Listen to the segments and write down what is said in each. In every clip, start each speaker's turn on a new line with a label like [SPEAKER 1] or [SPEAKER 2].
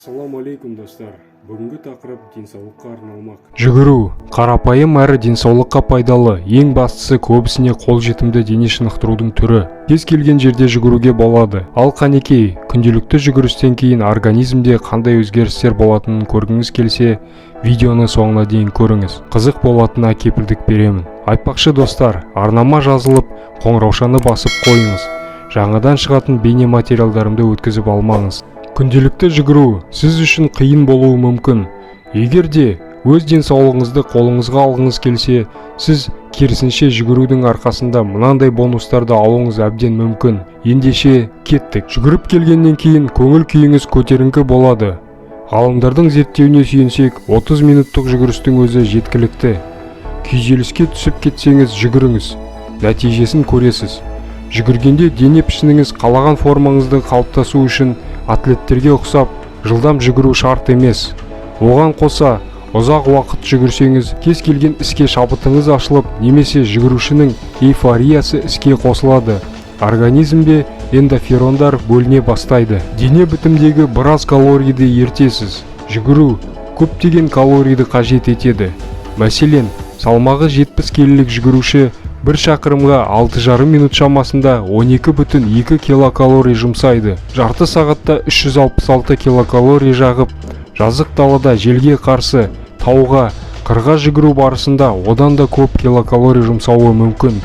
[SPEAKER 1] Ассаламу алейкум достар. Бүгінгі тақырып денсаулыққа арналмақ.
[SPEAKER 2] Жүгіру қарапайым әрі денсаулыққа пайдалы, ең бастысы көбісіне қолжетімді дене шынықтырудың түрі. Кез келген жерде жүгіруге болады. Ал қанекей, күнделікті жүгірістен кейін организмде қандай өзгерістер болатынын көргіңіз келсе, видеоны соңына дейін көріңіз. Қызық болатынына кепілдік беремін. Айтпақшы достар, арнама жазылып, қоңыраушаны басып қойыңыз. Жаңадан шығатын бейне материалдарымды өткізіп алмаңыз. Күнделікті жүгіру сіз үшін қиын болуы мүмкін. Егер де өз денсаулығыңызды қолыңызға алғыңыз келсе, сіз керісінше жүгірудің арқасында мынандай бонустарды алуыңыз әбден мүмкін. Ендеше кеттік. Жүгіріп келгеннен кейін көңіл күйіңіз көтеріңкі болады. Ғалымдардың зерттеуіне сүйенсек, 30 минуттық жүгірістің өзі жеткілікті. Күйзеліске түсіп кетсеңіз жүгіріңіз. Нәтижесін көресіз. Жүгіргенде дене пішініңіз қалаған формаңызды қалыптасу үшін атлеттерге ұқсап жылдам жүгіру шарт емес. Оған қоса ұзақ уақыт жүгірсеңіз, кез келген іске шабытыңыз ашылып, немесе жүгірушінің эйфориясы іске қосылады. Организмде эндорфиндар бөліне бастайды. Дене бітімдегі біраз калорийді ертесіз. Жүгіру көптеген калорийді қажет етеді. Мәселен, салмағы 70 келілік жүгіруші 1 шақырымға 6,5 минут шамасында 12,2 килокалорий жұмсайды. Жарты сағатта 366 килокалорий жағып, жазық далада желге қарсы тауға, қырға жүгіру барысында одан да көп килокалорий жұмсауы мүмкін.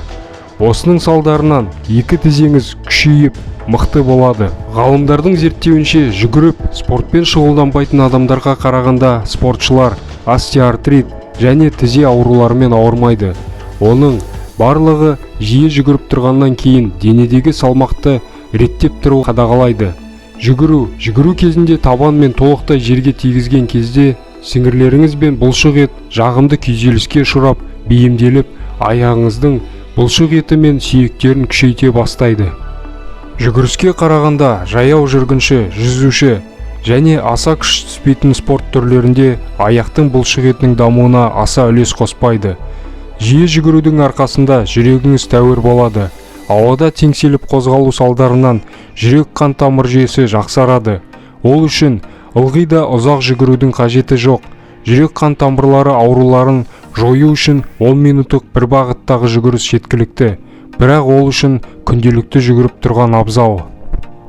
[SPEAKER 2] Осының салдарынан екі тізеңіз күшейіп, мықты болады. Ғалымдардың зерттеуінше жүгіріп, спортпен шұғылданбайтын адамдарға қарағанда спортшылар остеоартрит және тізе ауруларымен ауырмайды. Оның барлығы жиі жүгіріп тұрғаннан кейін денедегі салмақты реттеп тұру қадағалайды. Жүгіру кезінде табан мен толықтай жерге тигізген кезде сіңірлеріңіз бен бұлшық ет жағымды күйзеліске ұшырап, бейімделіп, аяғыңыздың бұлшық еті мен сүйектерін күшейте бастайды. Жүгіріске қарағанда жаяу жүргінші, жүзуші және аса күш түспейтін спорт түрлерінде аяқтың бұлшық етінің дамуына аса үлес қоспайды. Жиі жүгірудің арқасында жүрегіңіз тәуір болады. Ауада теңселіп қозғалу салдарынан жүрек қан тамыр жүйесі жақсарады. Ол үшін ылғи да ұзақ жүгірудің қажеті жоқ. Жүрек қан тамырлары ауруларын жою үшін 10 минуттық бір бағыттағы жүгіріс жеткілікті. Бірақ ол үшін күнделікті жүгіріп тұрған абзал.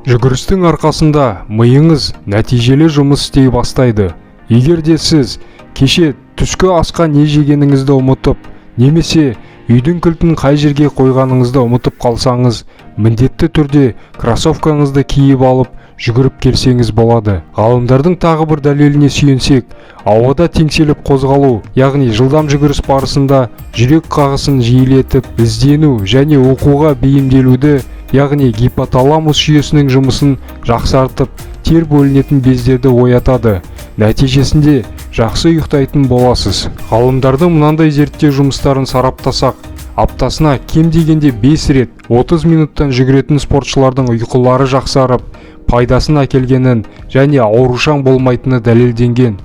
[SPEAKER 2] Жүгірістің арқасында миыңыз нәтижелі жұмыс істей бастайды. Егер де сіз кеше түскі асқа не жегеніңізді ұмытып, немесе үйдің кілтін қай жерге қойғаныңызды ұмытып қалсаңыз, міндетті түрде кроссовкаңызды киіп алып, жүгіріп келсеңіз болады. Ғалымдардың тағы бір дәлеліне сүйенсек, ауада теңселіп қозғалу, яғни жылдам жүгіріс барысында жүрек қағысын жиілетіп, іздену және оқуға бейімделуді, яғни гипоталамус жүйесінің жұмысын жақсартып, тер бөлінетін бездерді оятады. Нәтижесінде жақсы ұйықтайтын боласыз. Ғалымдардың мынандай зерттеу жұмыстарын сараптасақ, аптасына кем дегенде 5 рет 30 минуттан жүгіретін спортшылардың ұйқылары жақсарып, пайдасын әкелгенін және аурушаң болмайтыны дәлелденген.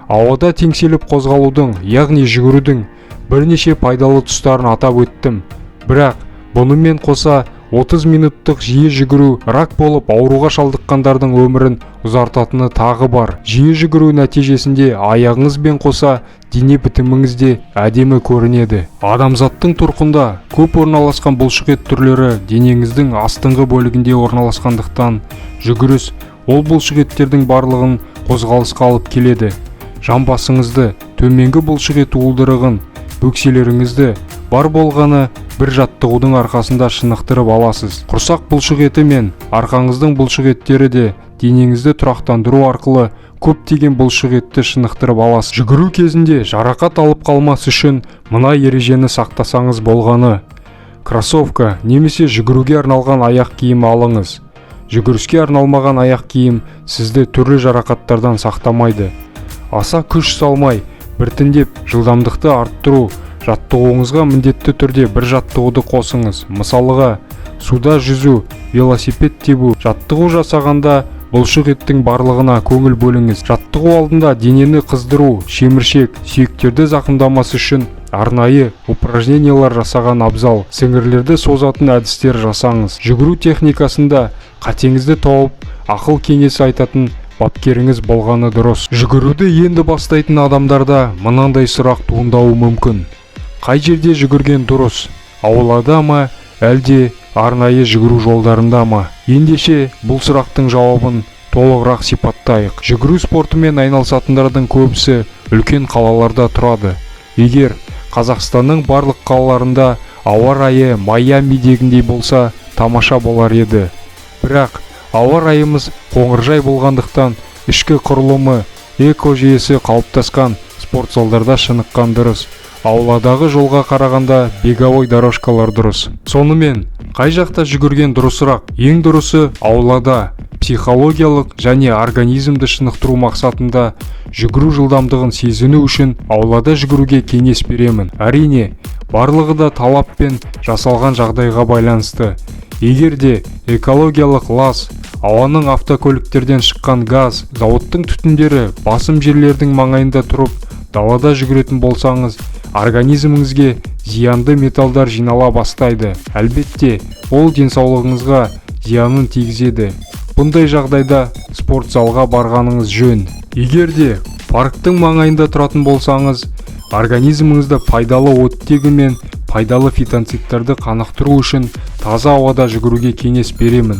[SPEAKER 2] Ауада теңселіп қозғалудың, яғни жүгірудің бірнеше пайдалы тұстарын атап өттім. Бірақ бұнымен қоса 30 минуттық жиі жүгіру рак болып ауруға шалдыққандардың өмірін ұзартатыны тағы бар. Жиі жүгіру нәтижесінде аяғыңызбен қоса дене бітіміңіз де әдемі көрінеді. Адамзаттың тұрқында көп орналасқан бұлшық ет түрлері денеңіздің астыңғы бөлігінде орналасқандықтан, жүгіріс ол бұлшық еттердің барлығын қозғалысқа алып келеді. Жамбасыңызды, төменгі бұлшық ет уылдырығын, бөкселеріңізді бар болғаны бір жаттығудың арқасында шынықтырып аласыз. Құрсақ бұлшық еті мен арқаңыздың бұлшық еттері де денеңізді тұрақтандыру арқылы көптеген бұлшық етті шынықтырып аласыз. Жүгіру кезінде жарақат алып қалмас үшін мына ережені сақтасаңыз болғаны. Кроссовка немесе жүгіруге арналған аяқ киім алыңыз. Жүгіріске арналмаған аяқ киім сізді түрлі жарақаттардан сақтамайды. Аса күш салмай, біртіндеп жылдамдықты арттыру, жаттығуыңызға міндетті түрде бір жаттығуды қосыңыз. Мысалыға, суда жүзу, велосипед тебу. Жаттығу жасағанда бұлшық еттің барлығына көңіл бөліңіз. Жаттығу алдында денені қыздыру, шеміршек, сүйектерді зақымдамас үшін арнайы упражнениялар жасаған абзал. Сіңірлерді созатын әдістер жасаңыз. Жүгіру техникасында қатеңізді тауып, ақыл кеңес айтатын бапкеріңіз болғаны дұрыс. Жүгіруді енді бастайтын адамдарда мынандай сұрақ туындауы мүмкін. Қай жерде жүгірген дұрыс? Аулада ма, әлде арнайы жүгіру жолдарында ма? Ендеше бұл сұрақтың жауабын толығырақ сипаттайық. Жүгіру спортымен айналысатындардың көбісі үлкен қалаларда тұрады. Егер Қазақстанның барлық қалаларында ауа райы Майамидегіндей болса, тамаша болар еді. Бірақ ауа райымыз қоңыржай болғандықтан ішкі құрылымы, экожүйесі қалыптасқан спорт залдарда шыныққан дұрыс. Ауладағы жолға қарағанда беговой дорожкалар дұрыс. Сонымен, қай жақта жүгірген дұрысырақ? Ең дұрысы аулада. Психологиялық және организмді шынықтыру мақсатында жүгіру жылдамдығын сезіну үшін аулада жүгіруге кеңес беремін. Әрине, барлығы да талаппен жасалған жағдайға байланысты. Егер де экологиялық лас, ауаның автокөліктерден шыққан газ, зауыттың түтіндері басым жерлердің маңайында тұрып, далада жүгіретін болсаңыз, организміңізге зиянды металдар жинала бастайды. Әлбетте, ол денсаулығыңызға зиянын тигізеді. Бұндай жағдайда спорт залға барғаныңыз жөн. Егер де парктың маңайында тұратын болсаңыз, организміңізді пайдалы оттегі мен пайдалы фитонцидтерді қанықтыру үшін таза ауада жүгіруге кеңес беремін.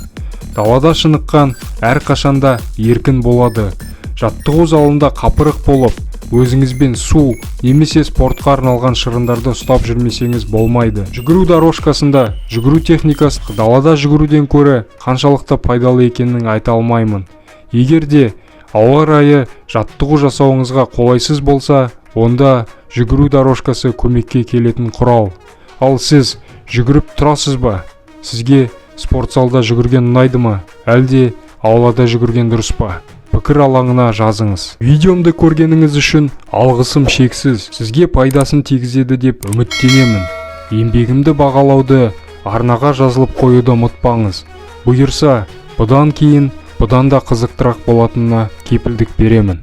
[SPEAKER 2] Далада шыныққан әрқашанда еркін болады. Жаттығу залында қапырық болып, өзіңізбен су немесе спортқа арналған шырындарды ұстап жүрмесеңіз болмайды. Жүгіру дорожкасында жүгіру техникасы далада жүгіруден көрі қаншалықты пайдалы екенін айта алмаймын. Егер де ауа райы жаттығу жасауыңызға қолайсыз болса, онда жүгіру дорожкасы көмекке келетін құрал. Ал сіз жүгіріп тұрасыз ба? Сізге спорт залда жүгірген ұнайды ма? Әлде аулада жүгірген дұрыс па? Пікір алаңына жазыңыз. Видеомды көргеніңіз үшін алғысым шексіз. Сізге пайдасын тигізеді деп үміттенемін. Еңбегімді бағалауды, арнаға жазылып қоюды ұмытпаңыз. Бұйырса, бұдан кейін бұдан да қызықтырақ болатынына кепілдік беремін.